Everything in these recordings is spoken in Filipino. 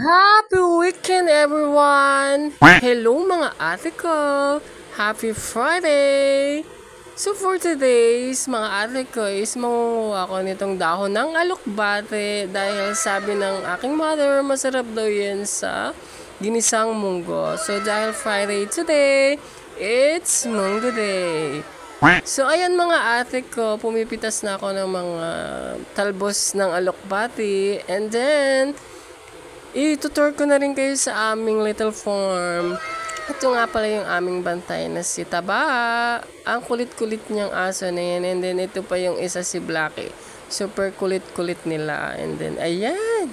Happy weekend, everyone! Hello mga ate ko! Happy Friday! So for today's mga ate ko is mangunguha ko nitong dahon ng alokbate dahil sabi ng aking mother masarap daw yan sa ginisang munggo. So dahil Friday today, it's Munggo Day. So ayan mga ate ko, pumipitas na ako ng mga talbos ng alokbati and then itutur ko na rin kayo sa aming little farm. Ito nga pala yung aming bantay na si Taba. Ang kulit-kulit niyang aso na yan. And then ito pa yung isa si Blackie. Super kulit-kulit nila. And then ayan.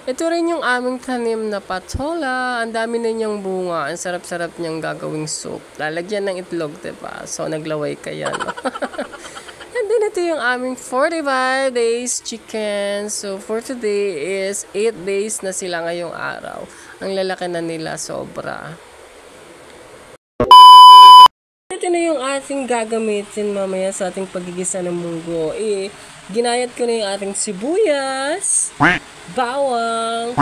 Ito rin yung aming tanim na patola. Ang dami na niyang bunga. Ang sarap-sarap niyang gagawing soup. Lalagyan ng itlog, diba? So naglaway kaya, no? And then ito yung aming 45 days chicken. So for today is 8 days na sila ngayong araw. Ang lalaki na nila sobra. Ito na yung ating gagamitin mamaya sa ating pagigisa ng munggo. Ginayat ko na yung ating sibuyas, bawang,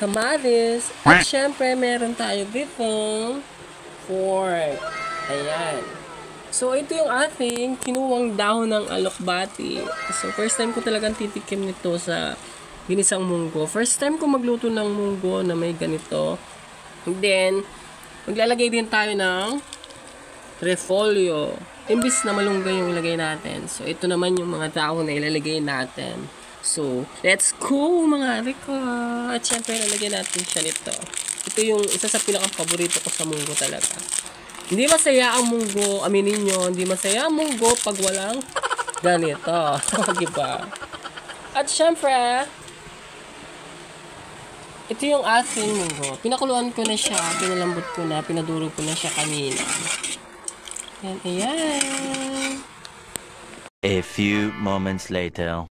kamatis, at syempre meron tayo dito pork. Ayan. So, ito yung ating kinuwang dahon ng alokbati. So, first time ko talagang titikim nito sa ginisang munggo. First time ko magluto ng munggo na may ganito. And then, maglalagay din tayo ng repolyo. Imbis na malunggay yung ilagay natin. So, ito naman yung mga dahon na ilalagay natin. So, let's go mga riko. At syempre, ilalagay natin siya nito. Ito yung isa sa pinaka-paborito ko sa munggo talaga. Hindi masaya ang munggo, aminin nyo, hindi masaya ang munggo pag walang ganito. Diba? At syempre, ito yung ating munggo. Pinakuluan ko na siya, pinalambot ko na, pinaduro ko na siya kanina. Yan, ayan. A few moments later.